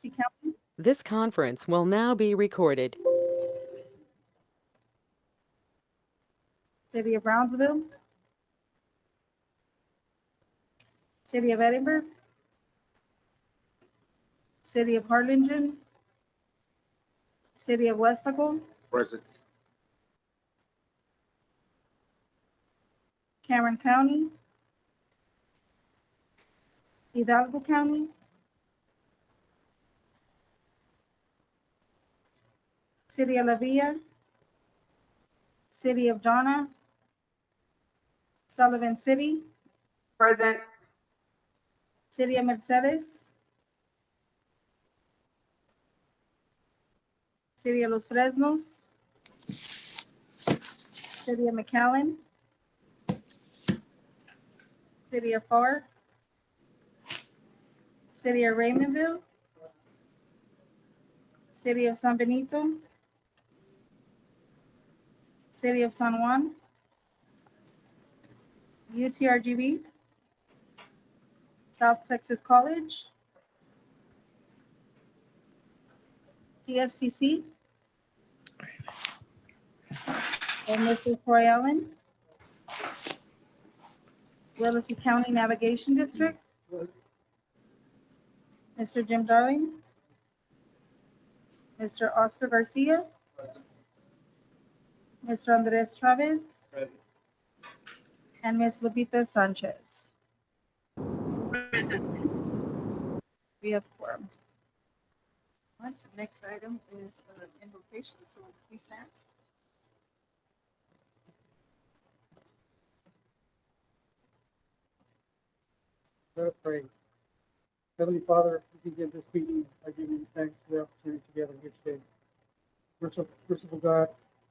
Genesee County, This conference will now be recorded. City of Brownsville, City of Edinburgh, City of Harlingen, City of Westacle, Present. Cameron County, Hidalgo County, City of La Villa, City of Donna, Sullivan City, Present. City of Mercedes, City of Los Fresnos, City of McAllen, City of FAR, City of Raymondville, City of San Benito, City of San Juan, UTRGV, South Texas College, TSTC, and Mr. Troy Allen, Willacy County Navigation District, Mr. Jim Darling, Mr. Oscar Garcia, Mr. Andres Chavez, and Ms. Lupita Sanchez. Present. We have quorum. Right, the next item is invocation, so please stand. Let us pray. Heavenly Father, we begin this meeting by giving you thanks for the opportunity together here today. Merciful God,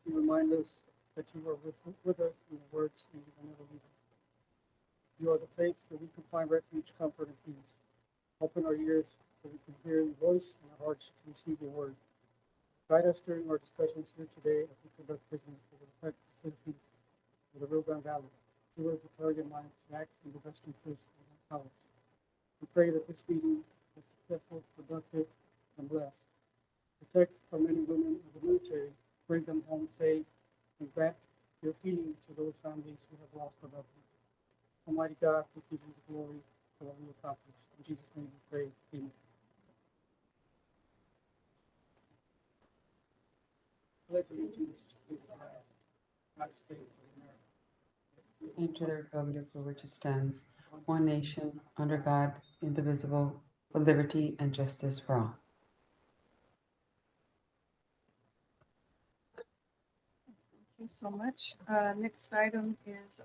you remind us that you are with us in the words and you will never leave us. You are the place that we can find refuge, comfort, and peace. Open our ears so we can hear your voice and our hearts to receive your word. Guide us during our discussions here today as we conduct business that will affect the citizens of the Rio Grande Valley. Give us the target minds to act in the best interest of our college. We pray that this meeting is successful, productive, and blessed. Protect our men and women of the military, bring them home safe, and grant your healing to those families who have lost a loved one. Almighty God, we give you the glory for all you accomplish. In Jesus' name we pray. Amen. Pledge allegiance to the flag, United States of America, and to the republic for which it stands, one nation, under God, indivisible, with liberty and justice for all. Thank you so much. Next item is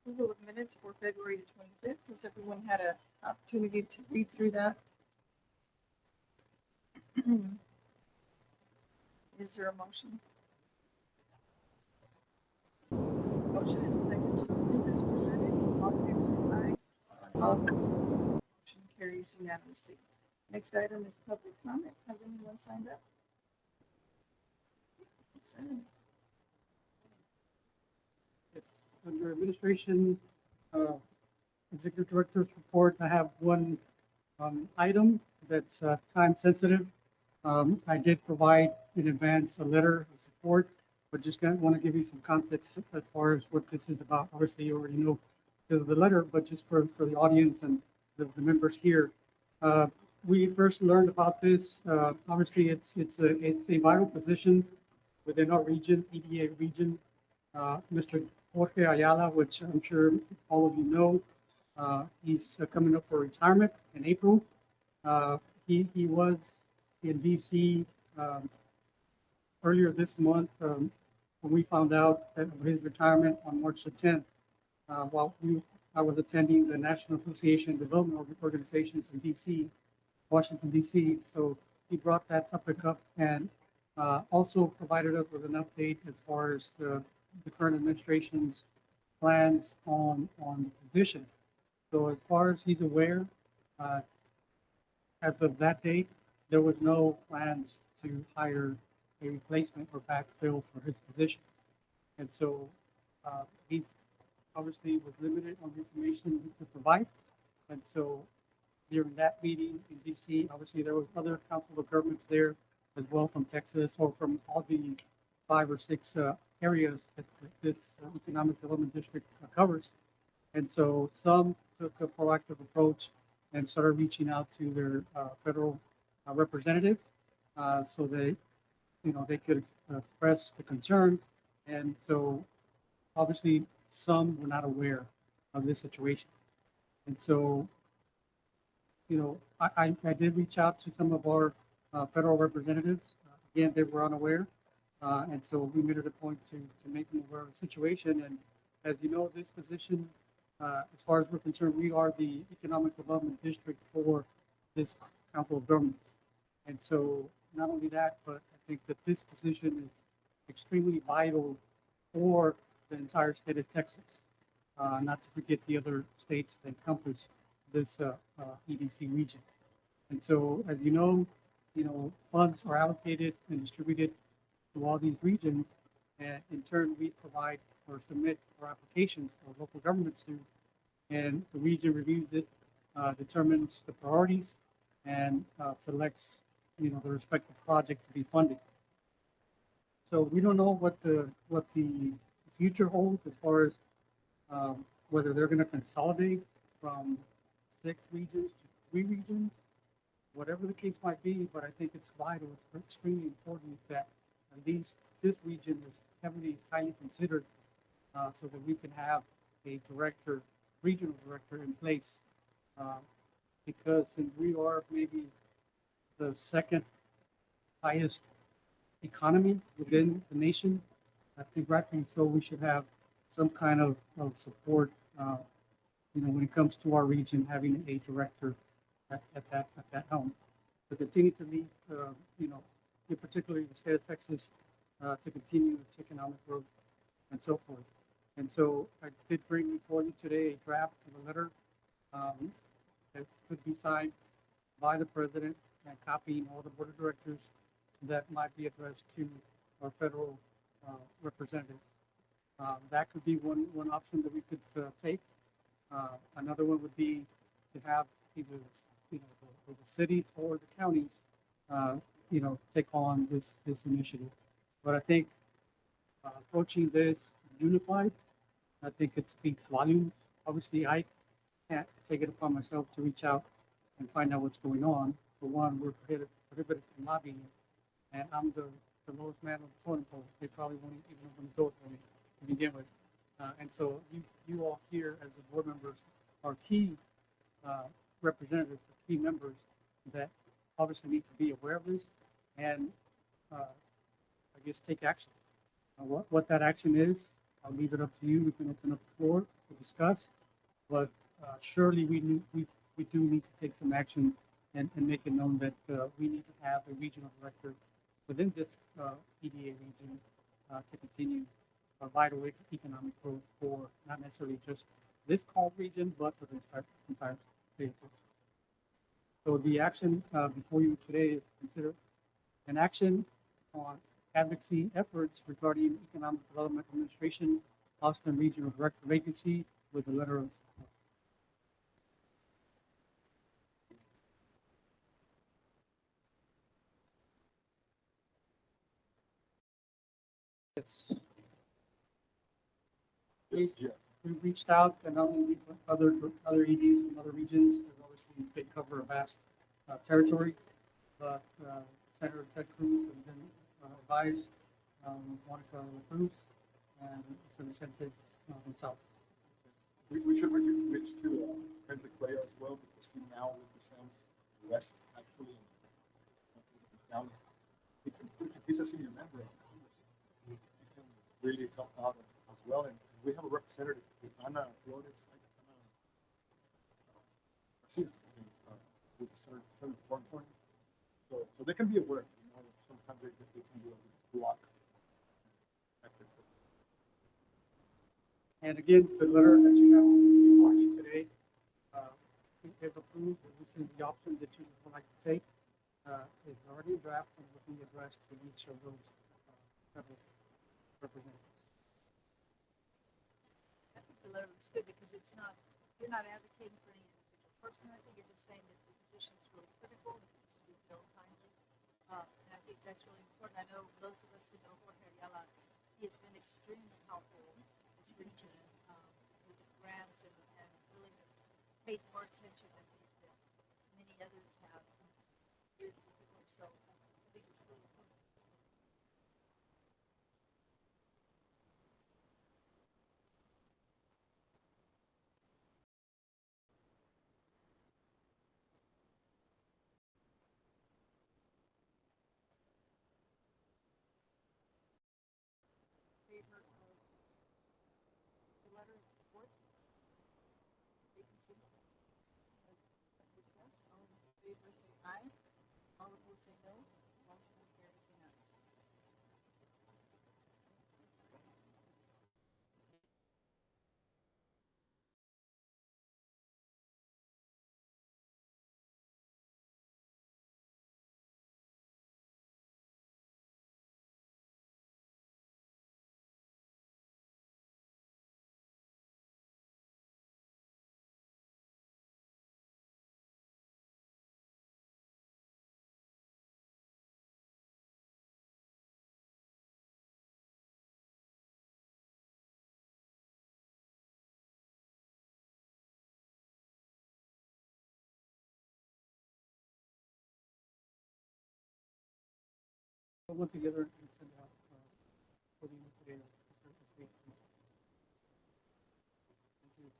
approval of minutes for February the 25th. Has everyone had an opportunity to read through that? Is there a motion? Motion and a second to approve as presented. All in favor, say aye. All opposed, no. Motion carries unanimously. Next item is public comment. Has anyone signed up? Yes, under administration, executive director's report, I have one item that's time sensitive. I did provide in advance a letter of support, but just want to give you some context as far as what this is about. Obviously, you already know the letter, but just for the audience and the members here. We first learned about this. Obviously, it's a vital position within our region, EDA region. Mr. Jorge Ayala, which I'm sure all of you know, he's coming up for retirement in April. He was in DC earlier this month when we found out that his retirement on March the 10th, while I was attending the National Association of Development Organizations in DC, Washington, DC. So he brought that topic up and also provided us with an update as far as the current administration's plans on the position. So as far as he's aware, as of that date, there was no plans to hire a replacement or backfill for his position. And so he's obviously was limited on the information he could provide. And so during that meeting in DC. Obviously, there was other council of governments there as well from Texas or from all the 5 or 6 areas that this economic development district covers. And so some took a proactive approach and started reaching out to their federal representatives so they could express the concern. And so obviously some were not aware of this situation. And so, I did reach out to some of our federal representatives. Again, they were unaware. And so we made it a point to make them aware of the situation. And as you know, this position, as far as we're concerned, we are the economic development district for this council of governments. And so not only that, but I think that this position is extremely vital for the entire state of Texas, not to forget the other states that encompass this EDC region. And so, as you know, funds are allocated and distributed to all these regions, and in turn, we provide or submit our applications for local governments to, and the region reviews it, determines the priorities, and selects, the respective project to be funded. So we don't know what the future holds as far as whether they're going to consolidate from 6 regions to 3 regions, whatever the case might be. But I think it's vital, it's extremely important that at least this region is highly considered so that we can have a director, regional director in place. Because since we are maybe the second highest economy within the nation, I think rightfully so, we should have some kind of support, when it comes to our region, having a director at that helm to continue to lead, in particular the state of Texas, to continue its economic growth and so forth. And so I did bring before you today a draft of a letter that could be signed by the president and copying all the board of directors that might be addressed to our federal representatives. That could be one option that we could take. Another one would be to have either the cities or the counties, take on this initiative. But I think approaching this unified, I think it speaks volumes. Obviously, I can't take it upon myself to reach out and find out what's going on. For one, we're prohibited from lobbying, and I'm the lowest man on the totem pole. They probably won't even open the door for me to begin with. And so you all here as the board members are key representatives, key members that obviously need to be aware of this and I guess take action. What that action is, I'll leave it up to you. We can open up the floor to discuss, but surely we do need to take some action and make it known that we need to have a regional director within this EDA region to continue our vital economic growth for not necessarily just this called region, but for the entire state. So the action before you today is to consider an action on advocacy efforts regarding Economic Development Administration, Austin Regional Director Vacancy with a letter of support. Yes. We reached out and not only other EDs from other regions, because obviously they cover a vast territory, but Senator Ted Cruz has been advised, Monica Cruz, and Representative himself. We should reach to Frederick Ray as well, because he now represents the West, actually. Now, he's a senior member of Congress. He can really help out as well. And we have a representative with Ana Flores, Garcia, with the Senator Thornton. So they can be aware. Sometimes they can do a block. And again, the letter that you have before you today, if approved, this is the option that you would like to take. It's already a draft and will be addressed to each of those federal representatives. I think the letter looks good because you're not advocating for any individual Personally, I think you're just saying that the position is really critical, it needs to be filled timely. And I think that's really important. I know those of us who know Jorge Ayala, he has been extremely helpful in this region with the grants and really has paid more attention than many others have years before. So I think it's really important. Favor of the letter of support, vacancy, as discussed. All in favor say aye. All opposed say no. Motion carries unanimously. We'll work together and send out for the end of today. Thank you.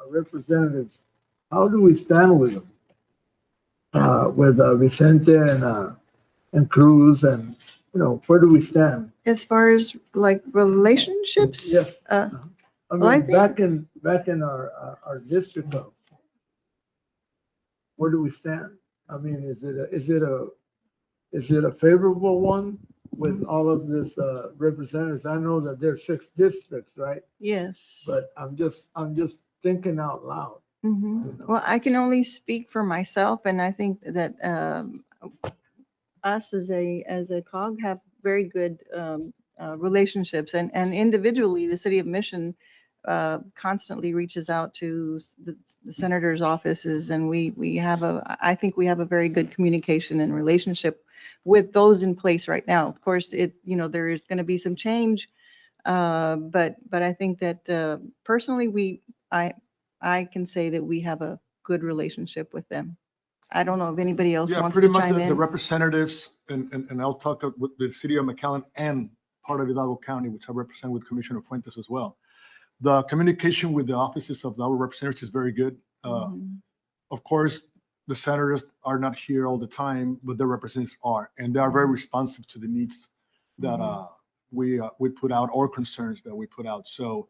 Representatives, how do we stand with them? With Vicente and Cruz and, where do we stand? As far as like relationships? Yes. Uh, I Well, I mean, back in our district, where do we stand? I mean, is it a favorable one with all of this representatives? I know that there's 6 districts, right? yes. But I'm just thinking out loud. Well, I can only speak for myself, and I think that us as a cog have very good relationships, and individually, the city of Mission constantly reaches out to the senator's offices, and I think we have a very good communication and relationship with those in place right now. Of course, there is going to be some change, but I think that personally, I can say that we have a good relationship with them. I don't know if anybody else Yeah, wants pretty to much chime the in. representatives, and I'll talk with the city of McAllen and part of Hidalgo County, which I represent with Commissioner Fuentes as well. The communication with the offices of our representatives is very good. Mhm. Of course, the senators are not here all the time, but the representatives are, and they are very responsive to the needs that we put out, or concerns that we put out. So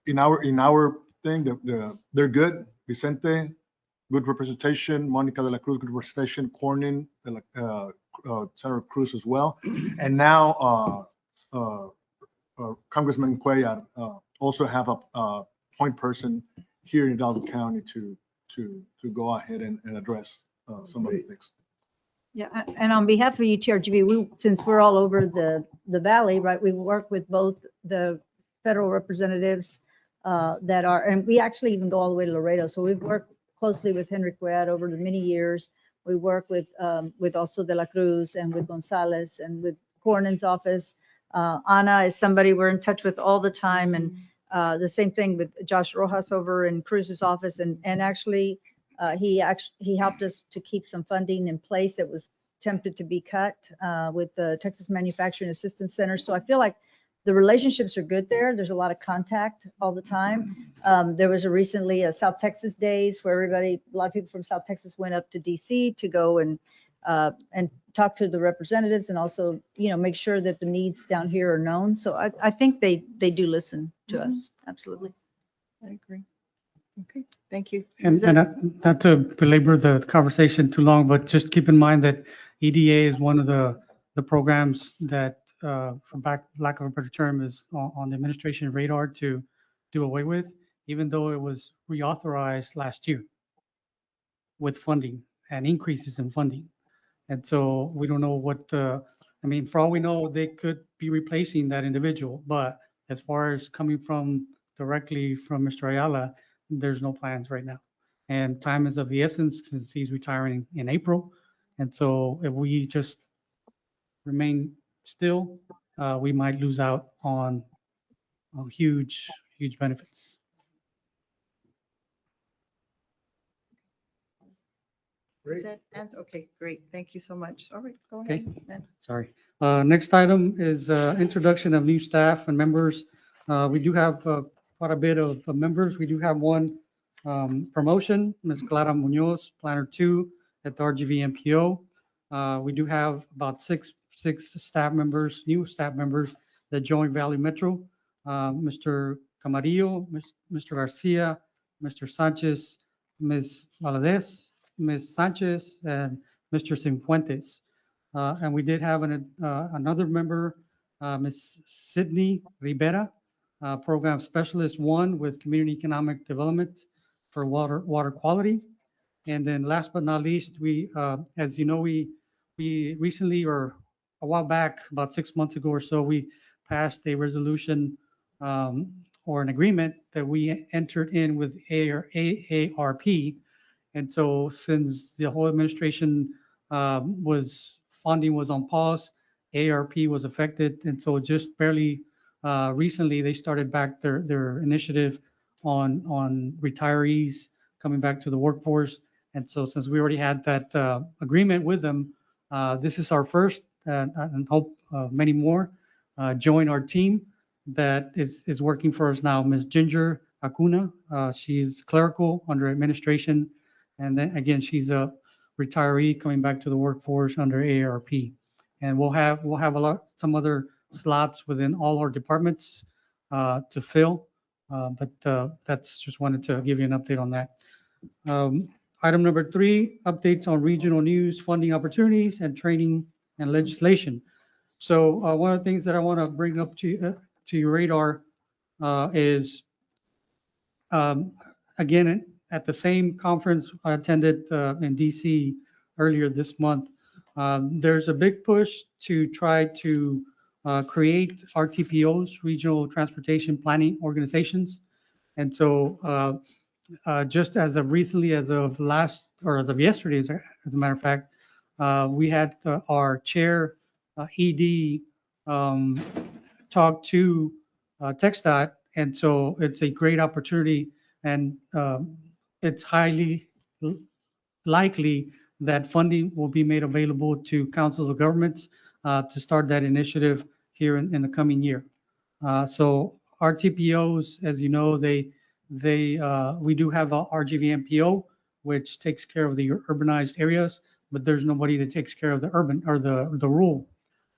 in our thing, they're good. Vicente, good representation. Monica de la Cruz, good representation. Cornyn, Senator Cruz as well. And now Congressman Cuellar also have a point person here in Hidalgo County to go ahead and address some of the things. Yeah, and on behalf of UTRGV, since we're all over the valley, right, we work with both the federal representatives and we actually even go all the way to Laredo. So we've worked closely with Henry Cuellar over the many years. We work with also De La Cruz and with Gonzalez and with Cornyn's office. Ana is somebody we're in touch with all the time, and the same thing with Josh Rojas over in Cruz's office, and actually. He helped us to keep some funding in place that was tempted to be cut with the Texas Manufacturing Assistance Center. So I feel like the relationships are good there. There's a lot of contact all the time. There was recently a South Texas Days where a lot of people from South Texas went up to DC to go and talk to the representatives, and also, make sure that the needs down here are known. So I think they do listen to us. Absolutely. I agree. Okay, thank you. And not to belabor the conversation too long, but just keep in mind that EDA is one of the programs that, for lack of a better term, is on the administration radar to do away with, even though it was reauthorized last year with funding and increases in funding. And so we don't know what, I mean, for all we know, they could be replacing that individual, but as far as coming from directly from Mr. Ayala, there's no plans right now. And time is of the essence since he's retiring in April. And so if we just remain still, we might lose out on huge, huge benefits. Is that answer? Okay, great. Thank you so much. All right, go Okay. ahead then. Sorry. Next item is introduction of new staff and members. We do have quite a bit of members. We do have one promotion, Ms. Clara Munoz, Planner 2 at the RGV MPO. We do have about six staff members, new staff members that joined Valley Metro. Mr. Camarillo, Mr. Garcia, Mr. Sanchez, Ms. Valadez, Ms. Sanchez, and Mr. Cifuentes. And we did have another member, Ms. Sydney Rivera, Program Specialist 1 with Community Economic Development for water quality. And then last but not least, we, as you know, we recently, or a while back, about 6 months ago or so, we passed a resolution or an agreement that we entered in with AARP. And so since the whole administration funding was on pause, ARP was affected. And so just barely recently, they started back their initiative on retirees coming back to the workforce. And so since we already had that agreement with them, this is our first and hope many more join our team that is working for us now. Ms. Ginger Acuna, she's clerical under administration. And then again, she's a retiree coming back to the workforce under AARP. And we'll have some other slots within all our departments to fill. But that's just wanted to give you an update on that. Item number 3, updates on regional news, funding opportunities, and training and legislation. So one of the things that I want to bring up to your radar is, again, at the same conference I attended in DC earlier this month, there's a big push to try to create RTPOs, regional transportation planning organizations. And so just as of recently, as of yesterday, as a matter of fact, we had our chair, ED, talk to TxDOT. And so it's a great opportunity, and it's highly likely that funding will be made available to councils of governments to start that initiative here in the coming year. So RTPOs, as you know, we do have a RGV MPO, which takes care of the urbanized areas, but there's nobody that takes care of the urban or the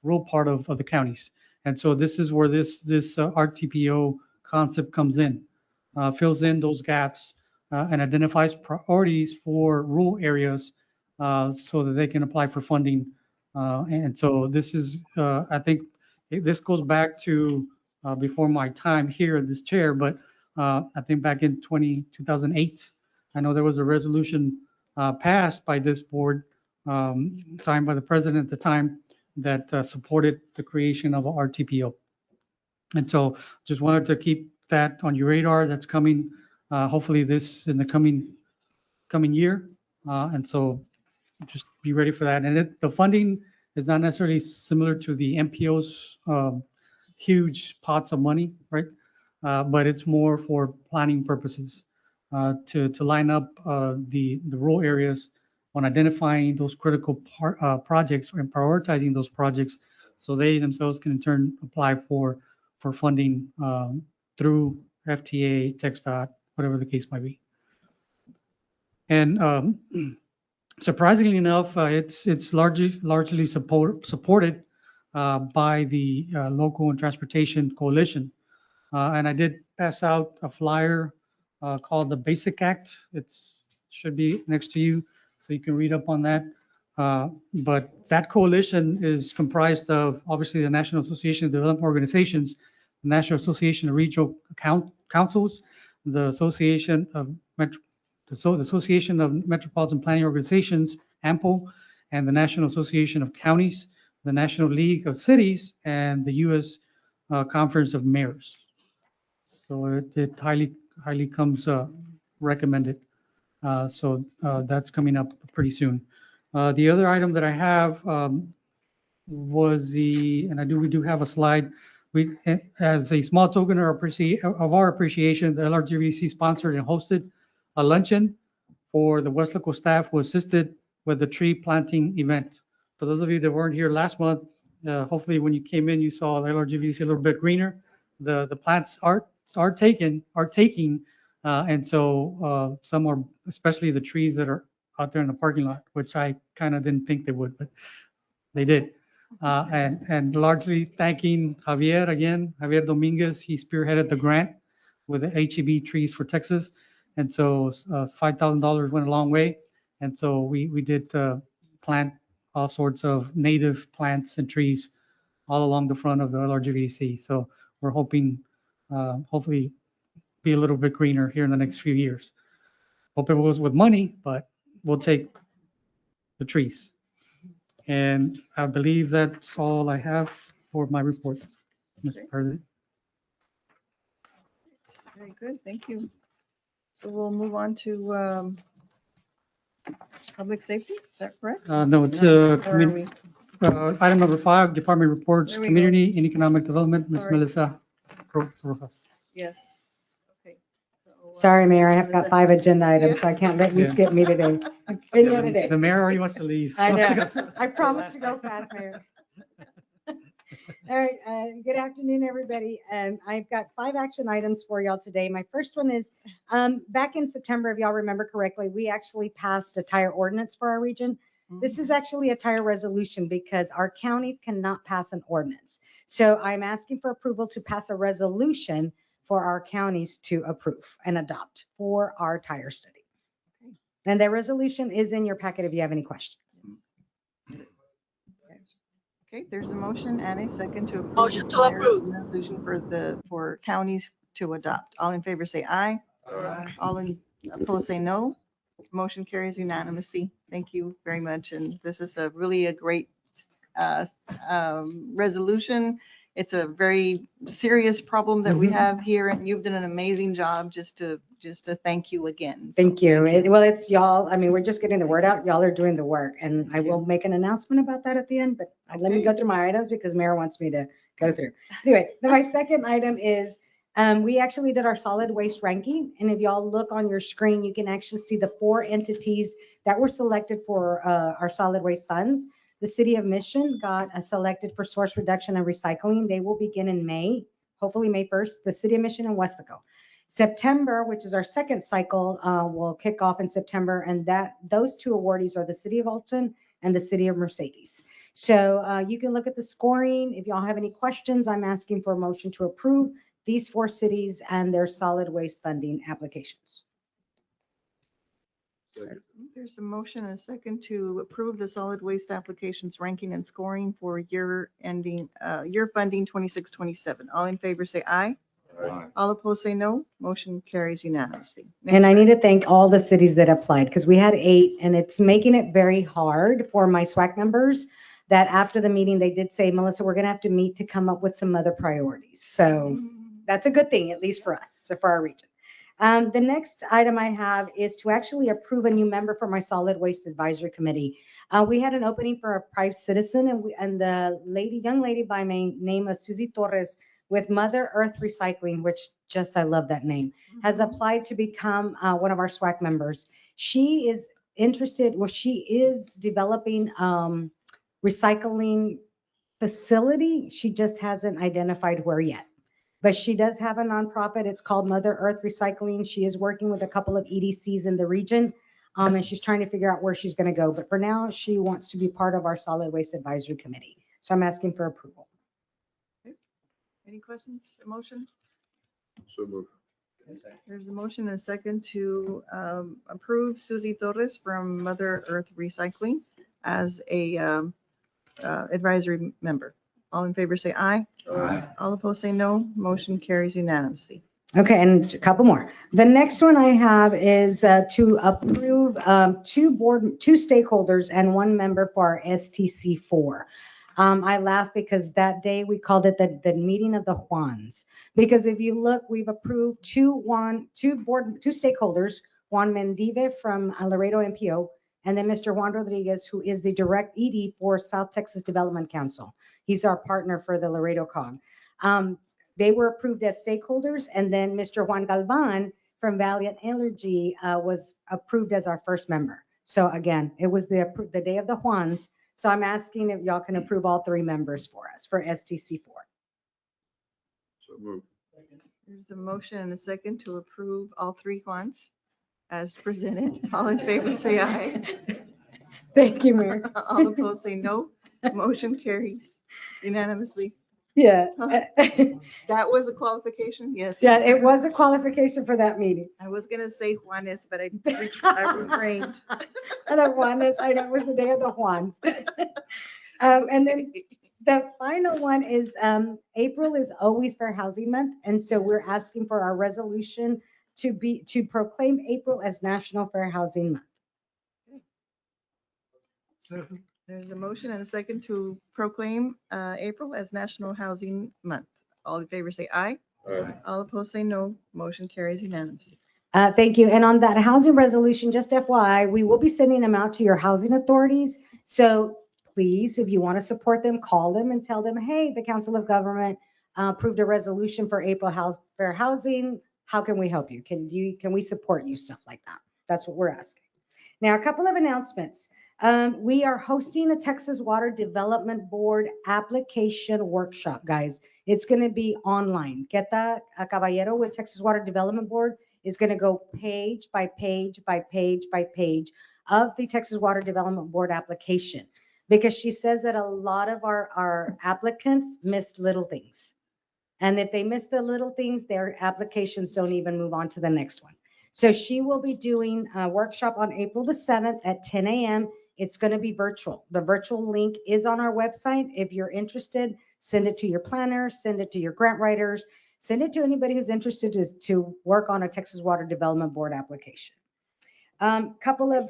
rural part of the counties. And so this is where this RTPO concept comes in, fills in those gaps and identifies priorities for rural areas so that they can apply for funding. And so this is, I think, this goes back to before my time here in this chair, but I think back in 2008, I know there was a resolution passed by this board, signed by the president at the time, that supported the creation of a RTPO. And so just wanted to keep that on your radar. That's coming, hopefully this in the coming year. And so just be ready for that. And the funding is not necessarily similar to the MPO's huge pots of money, right? But it's more for planning purposes to line up the rural areas on identifying those critical projects and prioritizing those projects so they themselves can in turn apply for funding through FTA, TxDOT, whatever the case might be. And surprisingly enough, it's largely supported by the Local and Transportation Coalition. And I did pass out a flyer called the Basic Act. It should be next to you, so you can read up on that. But that coalition is comprised of, obviously, the National Association of Development Organizations, the National Association of Regional Councils, the Association of Metropolitan Planning Organizations, AMPO, and the National Association of Counties, the National League of Cities and the U.S. Conference of Mayors. So it highly comes recommended. So that's coming up pretty soon. The other item that I have was we do have a slide. As a small token of our appreciation, the LRGVDC sponsored and hosted a luncheon for the West Local staff who assisted with the tree planting event. For those of you that weren't here last month, hopefully when you came in, you saw the LRGVDC a little bit greener. The plants are taking, and so some are, especially the trees that are out there in the parking lot, which I kind of didn't think they would, but they did. And largely thanking Javier Dominguez. He spearheaded the grant with the HEB Trees for Texas. And so $5,000 went a long way. And so we did plant all sorts of native plants and trees all along the front of the LRGVDC. So we're hoping, hopefully, be a little bit greener here in the next few years. Hope it goes with money, but we'll take the trees. And I believe that's all I have for my report, Mr. President. Very good, thank you. So we'll move on to public safety, is that correct? No, it's Or are we- item number 5, department reports, There we go. community and economic development, Ms. Sorry. Melissa Rojas. Yes, okay. So, Sorry, Mayor, I have got Melissa. 5 agenda items, Yeah. so I can't let you Yeah. skip me today. Any other day. The mayor already wants to leave. I know. I promise to go fast, Mayor. All right, good afternoon, everybody. I've got 5 action items for y'all today. My first one is, back in September, if y'all remember correctly, we actually passed a tire ordinance for our region. This is actually a tire resolution because our counties cannot pass an ordinance. So I'm asking for approval to pass a resolution for our counties to approve and adopt for our tire study. And the resolution is in your packet if you have any questions. Okay, there's a motion and a second to approve. Motion the to tire approve. Resolution for counties to adopt. All in favor say aye. All in opposed say no. Motion carries unanimously. Thank you very much. And this is really a great resolution. It's a very serious problem that we Mhm. have here, and you've done an amazing job. Just to thank you again. So Thank you. Well, it's y'all, I mean, we're just getting the word out. Y'all are doing the work. And I will make an announcement about that at the end, but let me Okay. go through my items because Mayor wants me to go through. Anyway, then my second item is, we actually did our solid waste ranking. And if y'all look on your screen, you can actually see the 4 entities that were selected for our solid waste funds. The city of Mission got selected for source reduction and recycling. They will begin in May, hopefully May 1st. The city of Mission and Westaco. September, which is our second cycle, will kick off in September. And those 2 awardees are the city of Alton and the city of Mercedes. So you can look at the scoring. If y'all have any questions, I'm asking for a motion to approve these 4 cities and their solid waste funding applications. there's a motion and a second to approve the solid waste applications ranking and scoring for year funding 26-27. All in favor say aye. All opposed say no. Motion carries unanimously. And I Next need to thank all the cities that applied because we had 8 and it's making it very hard for my SWAC members that after the meeting, they did say, Melissa, we're going to have to meet to come up with some other priorities. So that's a good thing, at least for us, so for our region. The next item I have is to actually approve a new member for my solid waste advisory committee. We had an opening for a private citizen and the young lady by name of Susie Torres with Mother Earth Recycling, which I love that name, has applied to become one of our SWAC members. She is interested, she is developing recycling facility. She just hasn't identified where yet. But she does have a nonprofit. It's called Mother Earth Recycling. She is working with a couple of EDCs in the region, and she's trying to figure out where she's going to go. But for now, she wants to be part of our solid waste advisory committee. So I'm asking for approval. Any questions? A motion? So moved. There's a motion and a second to approve Susie Torres from Mother Earth Recycling as a advisory member. All in favor say aye. All opposed say no. Motion carries unanimously. Okay, and a couple more. The next one I have is to approve 2 stakeholders and 1 member for our STC4. I laugh because that day we called it the meeting of the Juans. Because if you look, we've approved two stakeholders, Juan Mendive from Laredo MPO, and then Mr. Juan Rodriguez, who is the direct ED for South Texas Development Council. He's our partner for the Laredo COG. They were approved as stakeholders, and then Mr. Juan Galvan from Valiant Energy was approved as our first member. So again, it was the day of the Juans. So I'm asking if y'all can approve all three members for us for STC4. So move. There's a motion and a second to approve all three Juans as presented. All in favor, say aye. Thank you, Mayor. All opposed, say no. Motion carries unanimously. Yeah. That was a qualification, yes. Yeah, it was a qualification for that meeting. I was gonna say Juanes, but I refrained. The Juanes, I know it was the day of the Juans. And then the final one is April is always Fair Housing Month, and so we're asking for our resolution to proclaim April as National Fair Housing Month. There's a motion and a second to proclaim April as National Housing Month. All in favor, say aye. Aye. All opposed, say no. Motion carries unanimously. Thank you. And on that housing resolution, just FYI, we will be sending them out to your housing authorities. So please, if you want to support them, call them and tell them, hey, the Council of Government approved a resolution for April Fair Housing. How can we help you? Can we support you? Stuff like that. That's what we're asking. Now, a couple of announcements. We are hosting a Texas Water Development Board application workshop, guys. It's going to be online. Get that? Caballero with Texas Water Development Board is going to go page by page by page by page of the Texas Water Development Board application, because she says that a lot of our applicants miss little things. And if they miss the little things, their applications don't even move on to the next one. So she will be doing a workshop on April the 7th at 10 a.m. It's going to be virtual. The virtual link is on our website. If you're interested, send it to your planner, send it to your grant writers, send it to anybody who's interested to work on a Texas Water Development Board application. Couple of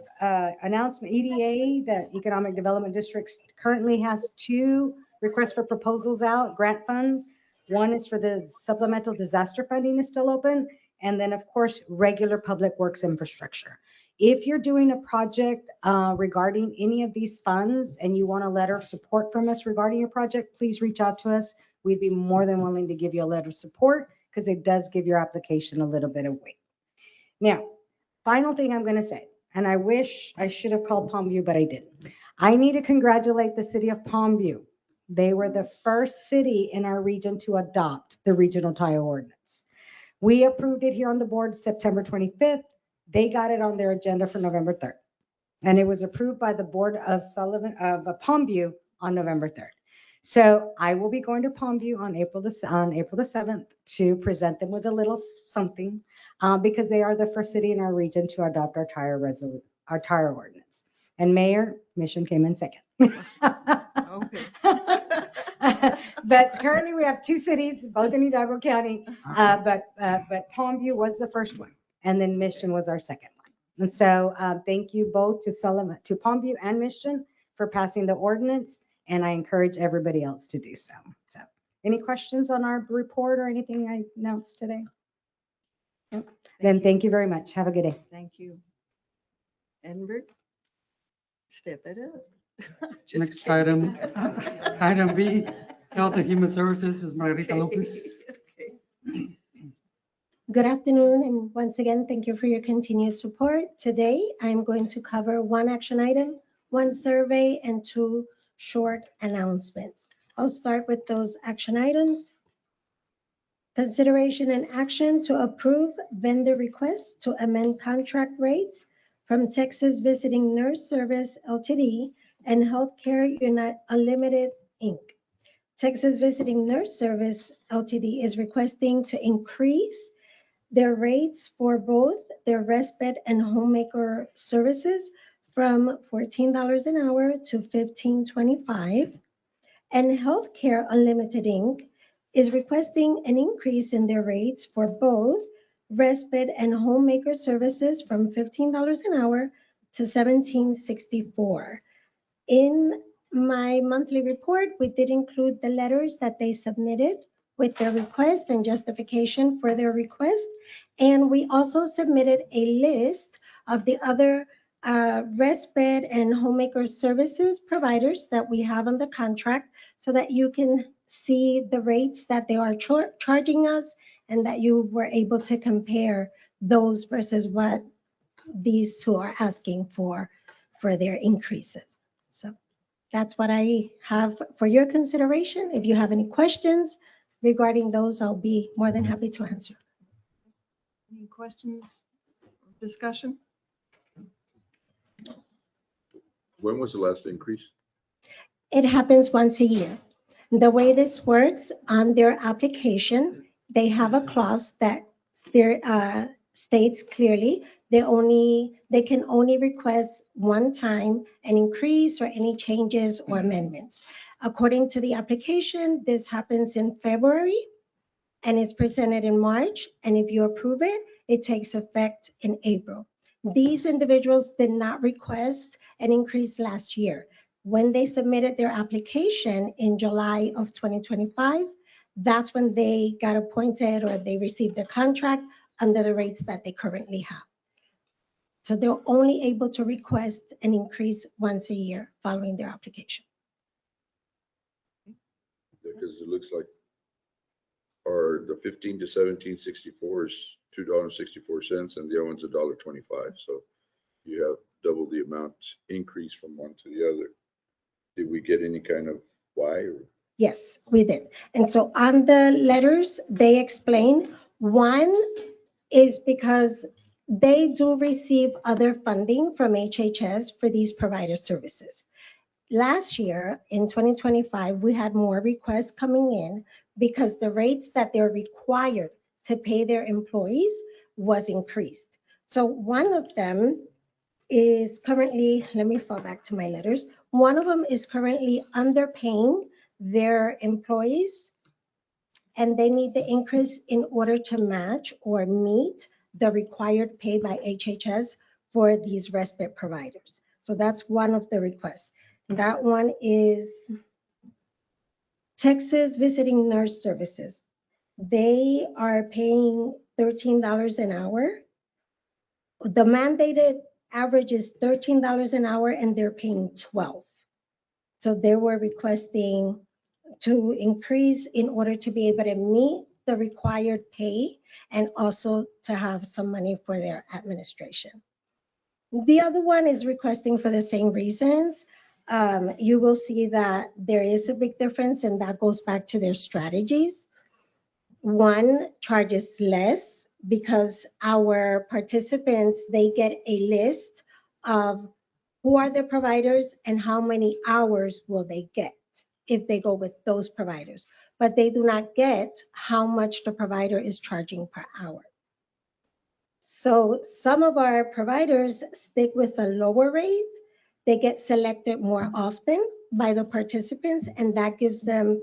announcement. EDA, the Economic Development District, currently has 2 requests for proposals out, grant funds. One is for the supplemental disaster funding is still open. And then, of course, regular public works infrastructure. If you're doing a project regarding any of these funds and you want a letter of support from us regarding your project, please reach out to us. We'd be more than willing to give you a letter of support because it does give your application a little bit of weight. Now, final thing I'm going to say, and I wish I should have called Palmview, but I didn't. I need to congratulate the city of Palmview. They were the first city in our region to adopt the regional tile ordinance. We approved it here on the board September 25th. They got it on their agenda for November 3rd. And it was approved by the board of Palmview on November 3rd. So I will be going to Palmview on April the 7th to present them with a little something because they are the first city in our region to adopt our tire ordinance. And Mayor, Mission came in second. Okay. But currently we have 2 cities, both in Hidalgo County, but Palmview was the first one, and then Mission was our second one. And so thank you both to Palmview and Mission for passing the ordinance, and I encourage everybody else to do so. So, any questions on our report or anything I announced today? Nope. Then thank you very much. Have a good day. Thank you. Edinburgh, step it up. Just Next kidding. item B, Health and Human Services, Ms. Margarita Lopez. Okay. Good afternoon, and once again, thank you for your continued support. Today, I'm going to cover 1 action item, 1 survey, and 2 short announcements. I'll start with those action items. Consideration and action to approve vendor requests to amend contract rates from Texas Visiting Nurse Service Ltd. and Healthcare Unlimited Inc. Texas Visiting Nurse Service Ltd. is requesting to increase their rates for both their respite and homemaker services from $14 an hour to $15.25. And Healthcare Unlimited Inc. is requesting an increase in their rates for both respite and homemaker services from $15 an hour to $17.64. In My monthly report, we did include the letters that they submitted with their request and justification for their request. And we also submitted a list of the other respite and homemaker services providers that we have on the contract so that you can see the rates that they are charging us and that you were able to compare those versus what these two are asking for their increases. So that's what I have for your consideration. If you have any questions regarding those, I'll be more than happy to answer. Any questions, discussion? When was the last increase? It happens once a year. The way this works on their application, they have a clause that states clearly they can only request one time an increase or any changes or amendments. According to the application, this happens in February and is presented in March. And if you approve it, it takes effect in April. These individuals did not request an increase last year. When they submitted their application in July of 2025, that's when they got appointed or they received their contract under the rates that they currently have. So they're only able to request an increase once a year following their application. Because it looks like the 15 to 1764 is $2.64 and the other one's $1.25. So you have double the amount increase from one to the other. Did we get any kind of why? Or? Yes, we did. And so on the letters, they explain one is because they do receive other funding from HHS for these provider services. Last year, in 2025, we had more requests coming in because the rates that they're required to pay their employees was increased. So one of them is currently, let me fall back to my letters. One of them is currently underpaying their employees, and they need the increase in order to match or meet the required pay by HHS for these respite providers. So that's one of the requests. That one is Texas Visiting Nurse Services. They are paying $13 an hour. The mandated average is $13 an hour and they're paying 12. So they were requesting to increase in order to be able to meet the required pay and also to have some money for their administration. The other one is requesting for the same reasons. You will see that there is a big difference and that goes back to their strategies. One charges less because our participants, they get a list of who are the providers and how many hours will they get if they go with those providers, but they do not get how much the provider is charging per hour. So some of our providers stick with a lower rate. They get selected more often by the participants, and that gives them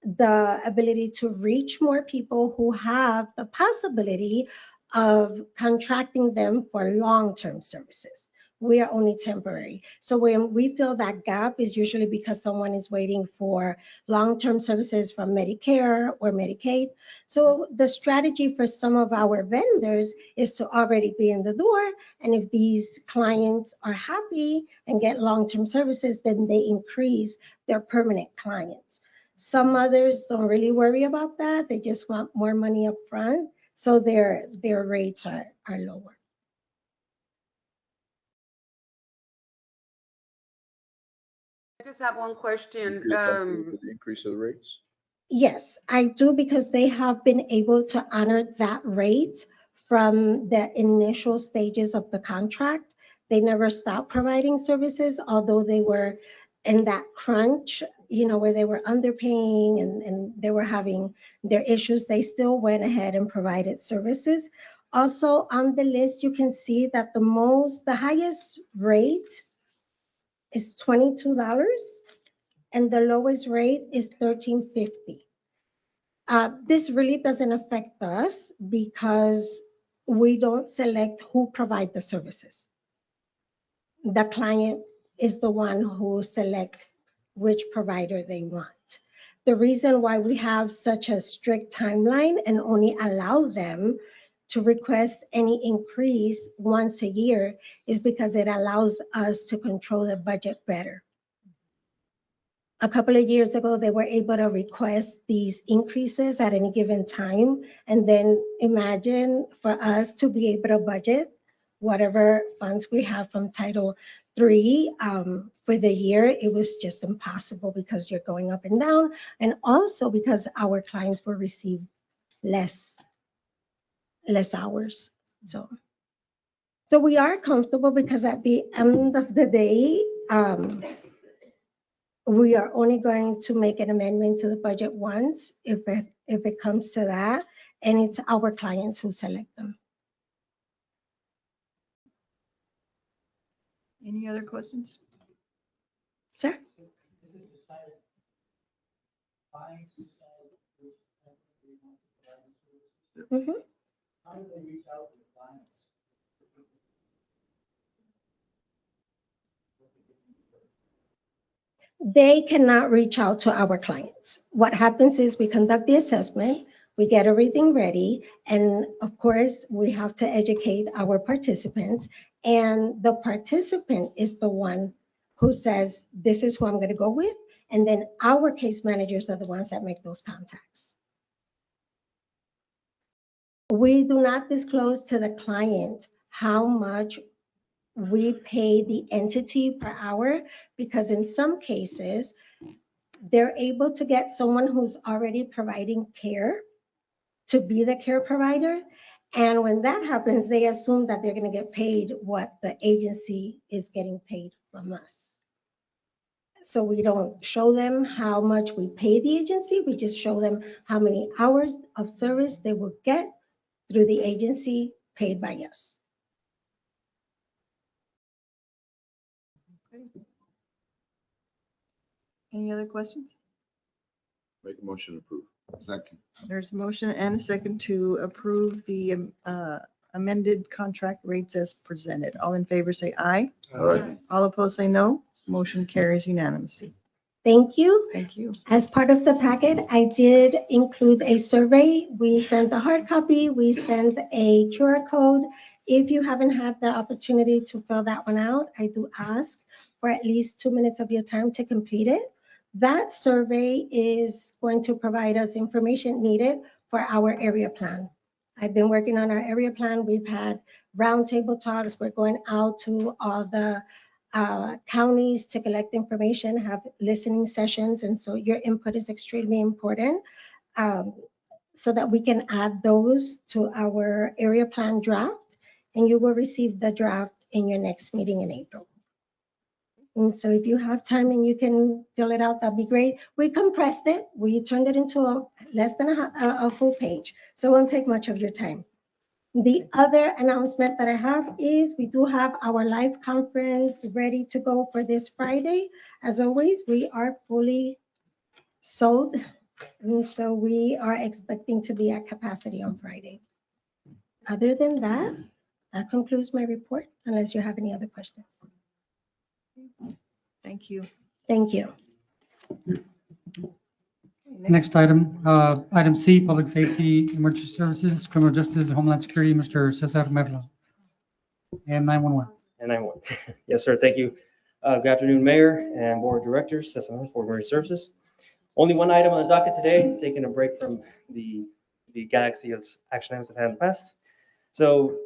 the ability to reach more people who have the possibility of contracting them for long-term services. We are only temporary. So when we fill that gap is usually because someone is waiting for long-term services from Medicare or Medicaid. So the strategy for some of our vendors is to already be in the door. And if these clients are happy and get long-term services, then they increase their permanent clients. Some others don't really worry about that. They just want more money up front. So their rates are lower. I just have one question. You're comfortable with the increase of the rates? Yes, I do, because they have been able to honor that rate from the initial stages of the contract. They never stopped providing services, although they were in that crunch, where they were underpaying and they were having their issues. They still went ahead and provided services. Also on the list, you can see that the highest rate is $22 and the lowest rate is $13.50. This really doesn't affect us because we don't select who provide the services. The client is the one who selects which provider they want. The reason why we have such a strict timeline and only allow them to request any increase once a year is because it allows us to control the budget better. A couple of years ago, they were able to request these increases at any given time. And then imagine for us to be able to budget whatever funds we have from Title III for the year, it was just impossible because you're going up and down. And also because our clients will receive less hours. So we are comfortable because at the end of the day, we are only going to make an amendment to the budget once if it comes to that, and it's our clients who select them. Any other questions? Sir? Mhm. They cannot reach out to our clients. What happens is we conduct the assessment, we get everything ready, and of course, we have to educate our participants. And the participant is the one who says, this is who I'm going to go with. And then our case managers are the ones that make those contacts. We do not disclose to the client how much we pay the entity per hour, because in some cases, they're able to get someone who's already providing care to be the care provider. And when that happens, they assume that they're going to get paid what the agency is getting paid from us. So we don't show them how much we pay the agency. We just show them how many hours of service they will get through the agency paid by us. Any other questions? Make a motion to approve. Second. There's a motion and a second to approve the amended contract rates as presented. All in favor say aye. Aye. All opposed say no. Motion carries unanimously. Thank you. Thank you. As part of the packet, I did include a survey. We sent a hard copy, we sent a QR code. If you haven't had the opportunity to fill that one out, I do ask for at least 2 minutes of your time to complete it. That survey is going to provide us information needed for our area plan. I've been working on our area plan. We've had roundtable talks. We're going out to all the counties to collect information, have listening sessions. And so your input is extremely important so that we can add those to our area plan draft. And you will receive the draft in your next meeting in April. And so if you have time and you can fill it out, that'd be great. We compressed it. We turned it into less than a full page. So it won't take much of your time. The other announcement that I have is we do have our live conference ready to go for this Friday. As always, we are fully sold. And so we are expecting to be at capacity on Friday. Other than that, that concludes my report, unless you have any other questions. Thank you. Thank you. Next item, item C, Public Safety, Emergency Services, Criminal Justice, and Homeland Security, Mr. Cesar Merlo. And 911. And I won. Yes, sir. Thank you. Good afternoon, Mayor and Board of Directors, SSM for Emergency Services. Only one item on the docket today, taking a break from the galaxy of action items I've had in the past. So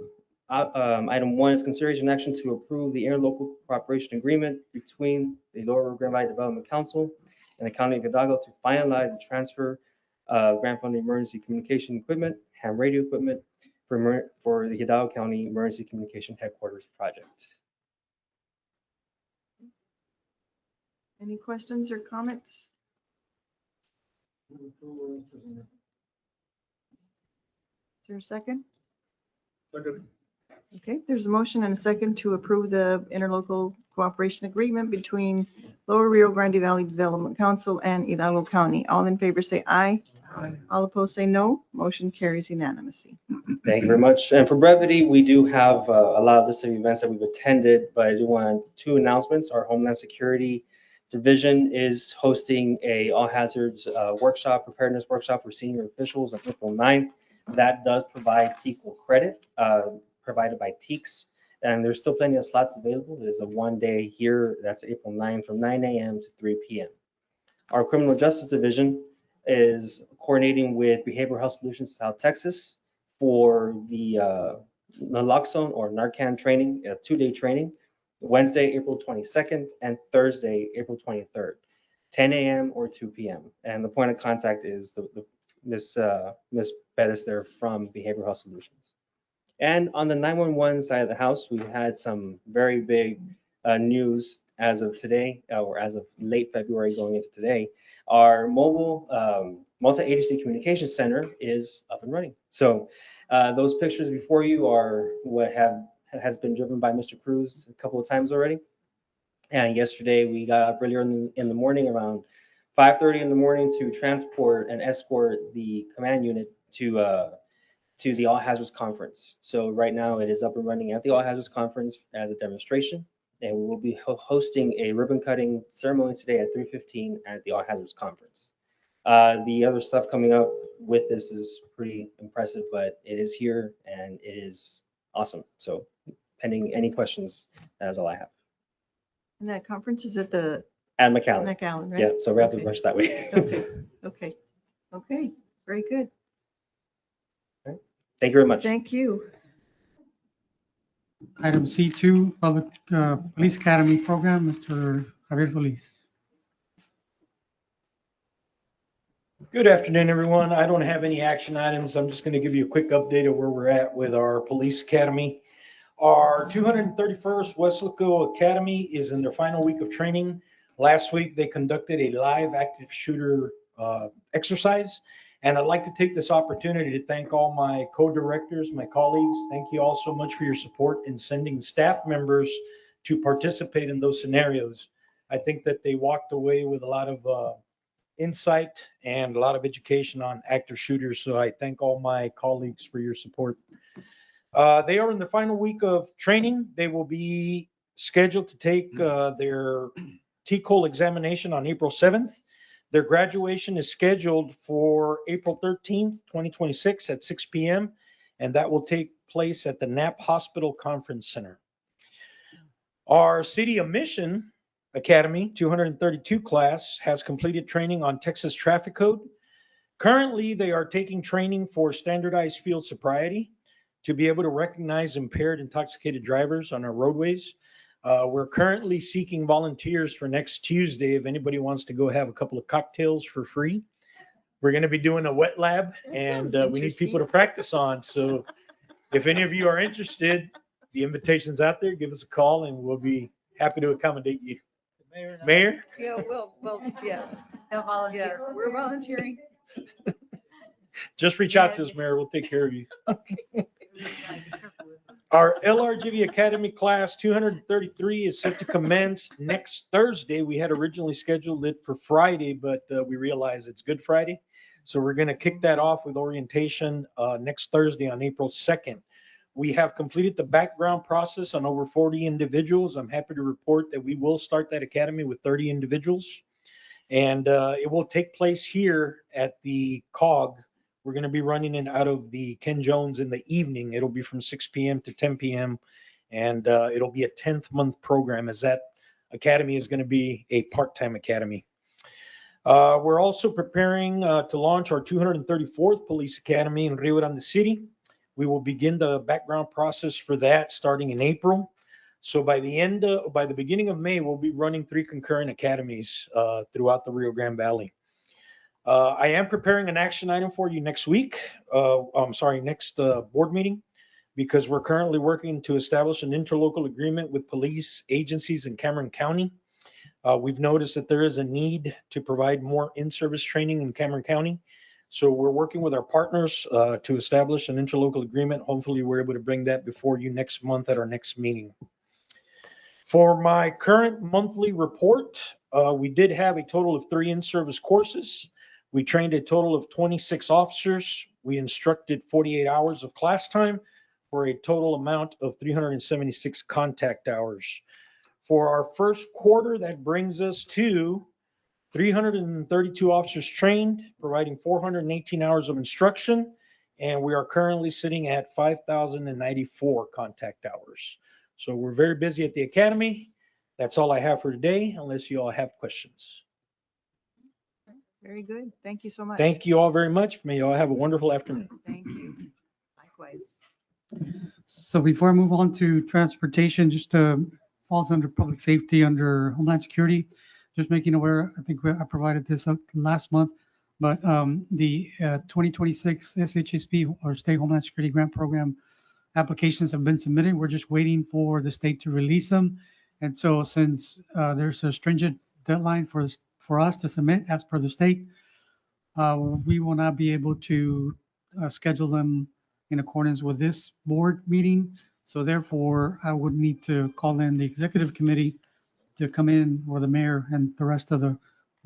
item 1 is consideration action to approve the interlocal cooperation agreement between the Lower Rio Grande Valley Development Council and the County of Hidalgo to finalize the transfer of grant funded emergency communication equipment, ham radio equipment for the Hidalgo County Emergency Communication Headquarters project. Any questions or comments? Is there a second? Second. Okay, there's a motion and a second to approve the interlocal cooperation agreement between Lower Rio Grande Valley Development Council and Hidalgo County. All in favor say aye. All opposed say no. Motion carries unanimously. Thank you very much. And for brevity, we do have a lot of list of events that we've attended, but I do want two announcements. Our Homeland Security Division is hosting a all hazards workshop, preparedness workshop for senior officials on April 9th. That does provide TEQL credit provided by TEEX, and there's still plenty of slots available. It is a one-day here. That's April 9th from 9 a.m. to 3 p.m. Our Criminal Justice Division is coordinating with Behavioral Health Solutions South Texas for the naloxone or Narcan training, a 2-day training, Wednesday, April 22nd, and Thursday, April 23rd, 10 a.m. or 2 p.m. And the point of contact is Miss Bettis there from Behavioral Health Solutions. And on the 911 side of the house, we had some very big news as of today, or as of late February going into today. Our mobile multi-agency communication center is up and running. So those pictures before you are what has been driven by Mr. Cruz a couple of times already. And yesterday we got up earlier in the morning, around 5:30 in the morning, to transport and escort the command unit to the All Hazards Conference. So right now it is up and running at the All Hazards Conference as a demonstration, and we will be hosting a ribbon cutting ceremony today at 3:15 at the All Hazards Conference. The other stuff coming up with this is pretty impressive, but it is here and it is awesome. So pending any questions, that is all I have. And that conference is at the At McAllen. McAllen, right? Yeah, so we have to Okay. rush that way. Okay, very good. Thank you very much. Thank you. Item C2, Public Police Academy Program, Mr. Javier Solis. Good afternoon, everyone. I don't have any action items. I'm just going to give you a quick update of where we're at with our police academy. Our 231st Westlaco Academy is in their final week of training. Last week, they conducted a live active shooter exercise. And I'd like to take this opportunity to thank all my co-directors, my colleagues. Thank you all so much for your support in sending staff members to participate in those scenarios. I think that they walked away with a lot of insight and a lot of education on active shooters. So I thank all my colleagues for your support. They are in the final week of training. They will be scheduled to take their TCOL examination on April 7th. Their graduation is scheduled for April 13th, 2026 at 6 p.m. And that will take place at the Knapp Hospital Conference Center. Our City of Mission Academy 232 class has completed training on Texas Traffic Code. Currently, they are taking training for standardized field sobriety to be able to recognize impaired, intoxicated drivers on our roadways. We're currently seeking volunteers for next Tuesday if anybody wants to go have a couple of cocktails for free. We're going to be doing a wet lab, and we need people to practice on. So if any of you are interested, the invitation's out there. Give us a call, and we'll be happy to accommodate you. Mayor? Yeah, well, yeah. Yeah, we're volunteering. Just reach out to us, Mayor. We'll take care of you. Our LRGV Academy class 233 is set to commence next Thursday. We had originally scheduled it for Friday, but we realized it's Good Friday. So we're going to kick that off with orientation next Thursday on April 2nd. We have completed the background process on over 40 individuals. I'm happy to report that we will start that academy with 30 individuals. And it will take place here at the COG. We're going to be running it out of the Ken Jones in the evening. It'll be from 6 p.m. to 10 p.m. And it'll be a 10th month program, as that academy is going to be a part-time academy. We're also preparing to launch our 234th Police Academy in Rio Grande City. We will begin the background process for that starting in April. So by the beginning of May, we'll be running 3 concurrent academies throughout the Rio Grande Valley. I am preparing an action item for you next week. Next board meeting, because we're currently working to establish an interlocal agreement with police agencies in Cameron County. We've noticed that there is a need to provide more in-service training in Cameron County. So we're working with our partners to establish an interlocal agreement. Hopefully we're able to bring that before you next month at our next meeting. For my current monthly report, we did have a total of 3 in-service courses. We trained a total of 26 officers. We instructed 48 hours of class time for a total amount of 376 contact hours. For our first quarter, that brings us to 332 officers trained, providing 418 hours of instruction, and we are currently sitting at 5,094 contact hours. So we're very busy at the academy. That's all I have for today, unless you all have questions. Very good. Thank you so much. Thank you all very much. May you all have a wonderful afternoon. Thank you. Likewise. So before I move on to transportation, just falls under public safety, under Homeland Security. Just making aware, I think I provided this up last month, but the 2026 SHSP or State Homeland Security Grant Program applications have been submitted. We're just waiting for the state to release them. And so since there's a stringent deadline for us to submit as per the state, we will not be able to schedule them in accordance with this board meeting. So therefore, I would need to call in the executive committee to come in, or the mayor and the rest of the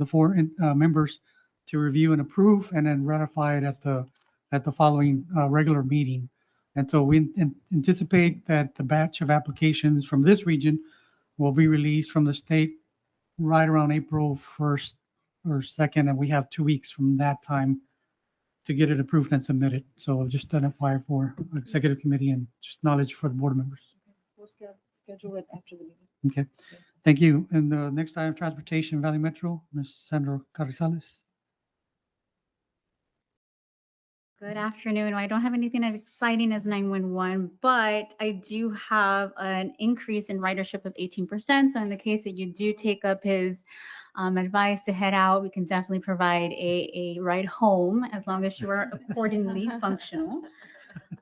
four members, to review and approve and then ratify it at the following regular meeting. And so we anticipate that the batch of applications from this region will be released from the state right around April 1st or 2nd, and we have 2 weeks from that time to get it approved and submitted. So just an FYI for executive committee and just knowledge for the board members. We'll schedule it after the meeting. Okay, thank you. And the next item, transportation, Valley Metro, Ms. Sandra Carrizales. Good afternoon. I don't have anything as exciting as 911, but I do have an increase in ridership of 18%. So in the case that you do take up his advice to head out, we can definitely provide a ride home as long as you are accordingly functional.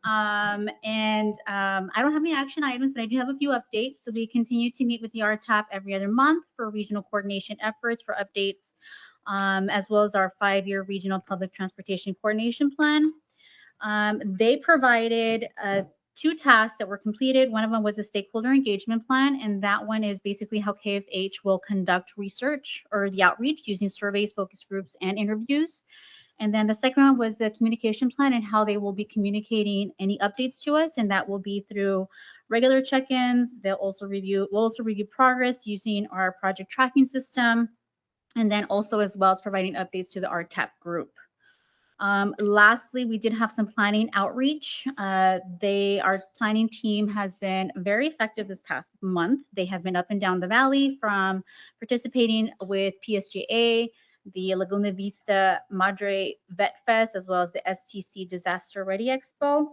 I don't have any action items, but I do have a few updates. So we continue to meet with the RTAP every other month for regional coordination efforts for updates, as well as our 5-year regional public transportation coordination plan. They provided 2 tasks that were completed. One of them was a stakeholder engagement plan, and that one is basically how KFH will conduct research or the outreach using surveys, focus groups, and interviews. And then the second one was the communication plan and how they will be communicating any updates to us, and that will be through regular check-ins. We'll also review progress using our project tracking system, and then also as well as providing updates to the RTAP group. Lastly, we did have some planning outreach. Our planning team has been very effective this past month. They have been up and down the valley, from participating with PSJA, the Laguna Vista Madre Vet Fest, as well as the STC Disaster Ready Expo.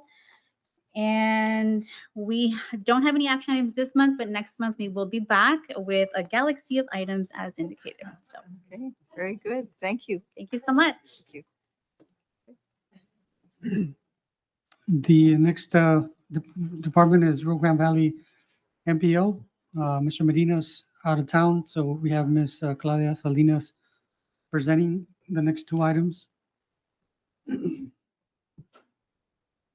And we don't have any action items this month, but next month we will be back with a galaxy of items as indicated. So, okay, very good. Thank you. Thank you so much. Thank you. The next department is Rio Grande Valley MPO. Mr. Medina's out of town, so we have Ms. Claudia Salinas presenting the next 2 items.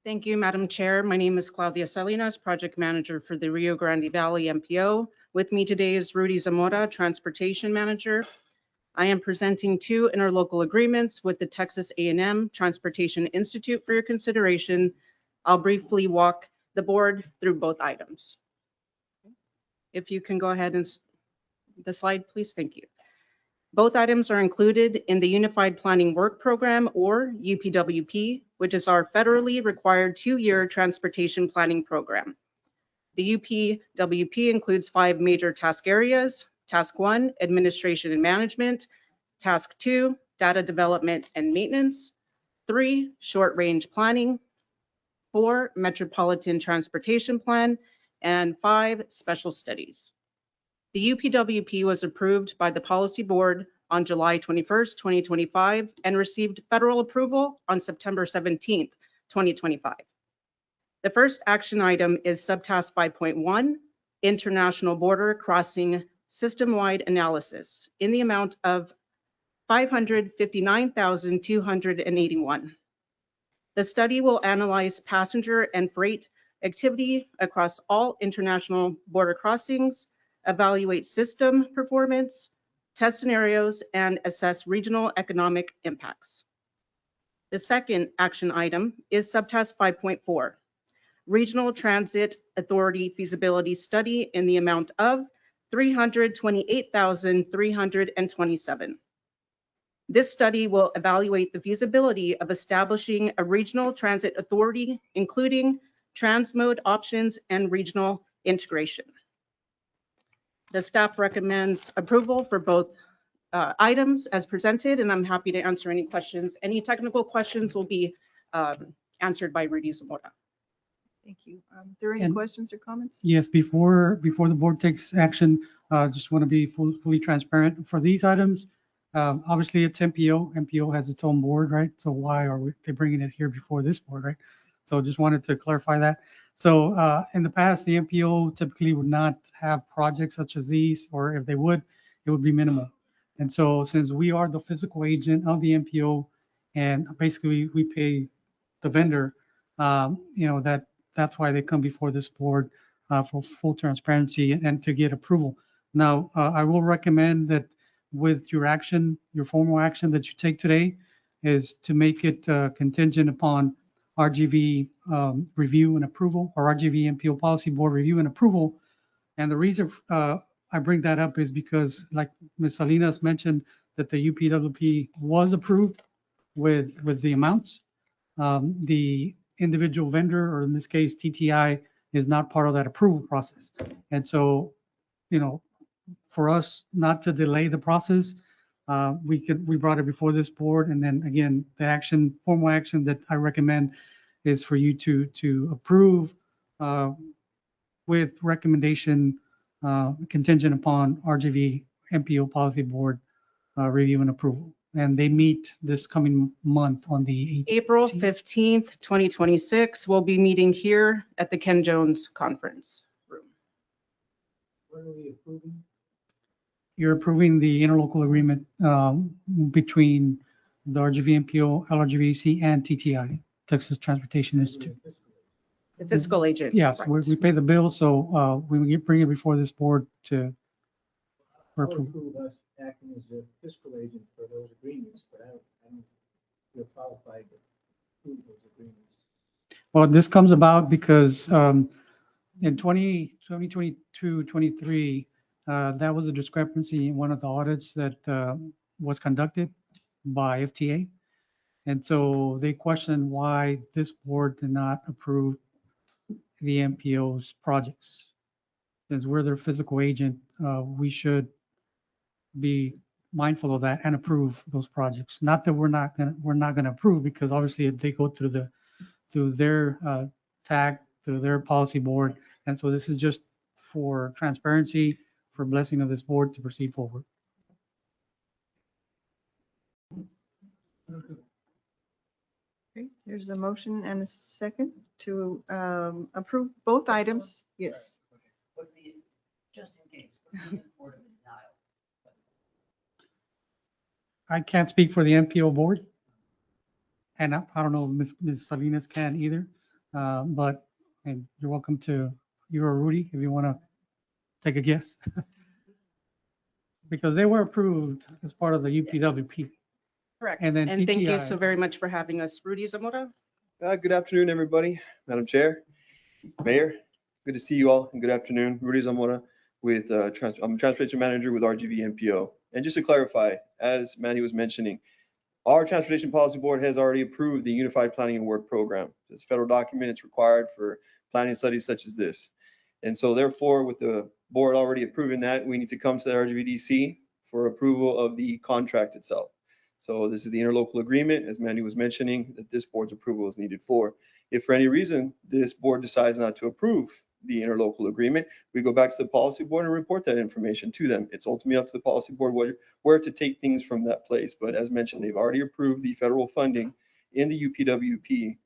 Thank you, Madam Chair. My name is Claudia Salinas, Project Manager for the Rio Grande Valley MPO. With me today is Rudy Zamora, Transportation Manager. I am presenting 2 interlocal agreements with the Texas A&M Transportation Institute for your consideration. I'll briefly walk the board through both items. If you can go ahead and the slide, please. Thank you. Both items are included in the Unified Planning Work Program, or UPWP, which is our federally required 2-year transportation planning program. The UPWP includes 5 major task areas. Task 1, administration and management. Task 2, data development and maintenance. 3, short-range planning. 4, metropolitan transportation plan. And 5, special studies. The UPWP was approved by the Policy Board on July 21st, 2025, and received federal approval on September 17th, 2025. The first action item is Subtask 5.1, International Border Crossing System-Wide Analysis, in the amount of $559,281. The study will analyze passenger and freight activity across all international border crossings, evaluate system performance, test scenarios, and assess regional economic impacts. The second action item is subtask 5.4, Regional Transit Authority Feasibility Study in the amount of $328,327. This study will evaluate the feasibility of establishing a regional transit authority, including transmode options and regional integration. The staff recommends approval for both items as presented, and I'm happy to answer any questions. Any technical questions will be answered by Rudy Zamora. Thank you. Are there any And- questions or comments? Yes, before the board takes action, just want to be fully transparent. For these items, obviously it's MPO. MPO has its own board, right? So why are they bringing it here before this board, right? So just wanted to clarify that. So in the past, the MPO typically would not have projects such as these, or if they would, it would be minimal. And so since we are the physical agent of the MPO, and basically we pay the vendor, that's why they come before this board for full transparency and to get approval. Now, I will recommend that with your action, your formal action that you take today is to make it contingent upon RGV review and approval, or RGV MPO Policy Board review and approval. And the reason I bring that up is because, like Ms. Salinas mentioned, that the UPWP was approved with the amounts. The individual vendor, or in this case, TTI, is not part of that approval process. And so, for us not to delay the process, we brought it before this board. And then again, the formal action that I recommend is for you to approve with recommendation contingent upon RGV MPO Policy Board review and approval. And they meet this coming month on the 18th. April 15th, 2026, we'll be meeting here at the Ken Jones Conference Room. What are we approving? You're approving the interlocal agreement between the RGV MPO, LRGVDC, and TTI, Texas Transportation Institute. The fiscal agent. Yes, correct. we pay the bill, so we bring it before this board for approval. Approve us acting as a fiscal agent for those agreements, but I don't feel qualified to approve those agreements. Well, this comes about because in 2022, 23, that was a discrepancy in one of the audits that was conducted by FTA. And so they questioned why this board did not approve the MPO's projects. Since we're their physical agent, we should be mindful of that and approve those projects. Not that we're not gonna approve, because obviously they go through their tag, through their policy board. And so this is just for transparency, for blessing of this board to proceed forward. Okay, there's a motion and a second to approve both items. Yes. What's the, just in case, what's the import of the denial? I can't speak for the MPO board. And I don't know if Ms. Salinas can either. But and you're welcome to, you or Rudy, if you want to take a guess. Because they were approved as part of the UPWP. Correct. And then And thank you TTI. so very much for having us. Rudy Zamora? Good afternoon, everybody. Madam Chair, Mayor, good to see you all, and good afternoon. Rudy Zamora with, I'm Transportation Manager with RGV MPO. And just to clarify, as Manny was mentioning, our Transportation Policy Board has already approved the Unified Planning and Work Program. It's a federal document. It's required for planning studies such as this. And so therefore, with the board already approving that, we need to come to the LRGVDC for approval of the contract itself. So this is the interlocal agreement, as Mandy was mentioning, that this board's approval is needed for. If for any reason this board decides not to approve the interlocal agreement, we go back to the policy board and report that information to them. It's ultimately up to the policy board where to take things from that place. But as mentioned, they've already approved the federal funding in the UPWP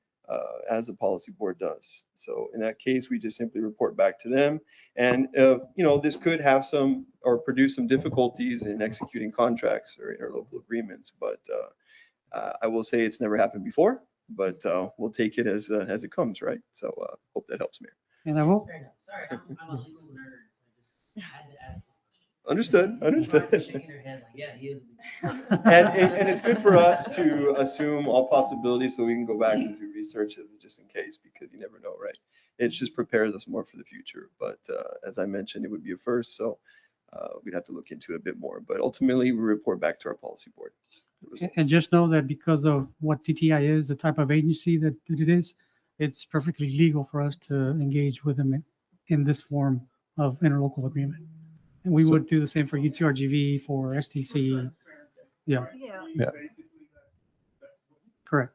as the policy board does. So in that case, we just simply report back to them. And, this could have some or produce some difficulties in executing contracts or interlocal agreements. But I will say it's never happened before, but we'll take it as it comes, right? So hope that helps, Mayor. And I will. Sorry, I'm a legal nerd. I just had to ask the question. Understood, understood. And it's good for us to assume all possibilities so we can go back and do research just in case, because you never know, right? It just prepares us more for the future. But as I mentioned, it would be a first, so we'd have to look into it a bit more. But ultimately, we report back to our policy board. And just know that because of what TTI is, the type of agency that it is, it's perfectly legal for us to engage with them in this form of interlocal agreement. And we would do the same for UTRGV, for STC. Yeah, Yeah. correct.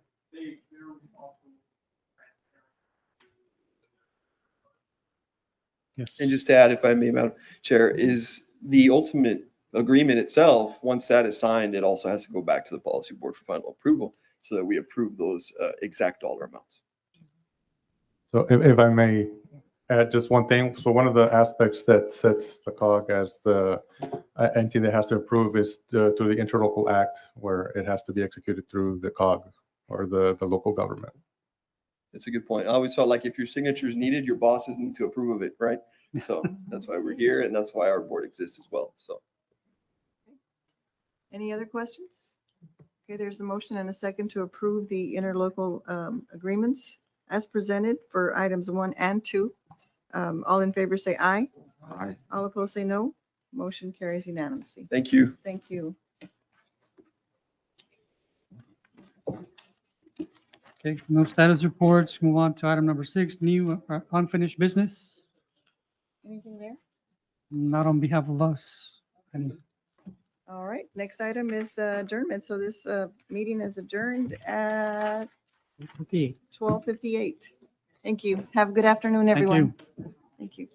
Yes. And just to add, if I may, Madam Chair, is the ultimate agreement itself, once that is signed, it also has to go back to the policy board for final approval so that we approve those exact dollar amounts. So if I may add just one thing. So one of the aspects that sets the COG as the entity that has to approve is through the interlocal act, where it has to be executed through the COG or the local government. That's a good point. I always felt like if your signature is needed, your bosses need to approve of it, right? So that's why we're here and that's why our board exists as well. So. Any other questions? Okay, there's a motion and a second to approve the interlocal agreements as presented for items 1 and 2. All in favor say aye. Aye. All opposed say no. Motion carries unanimously. Thank you. Thank you. Okay, no status reports. Move on to item number 6, new unfinished business. Anything there? Not on behalf of us. Any? All right, next item is adjournment. So this meeting is adjourned at 12:58. Thank you. Have a good afternoon, everyone. Thank you. Thank you.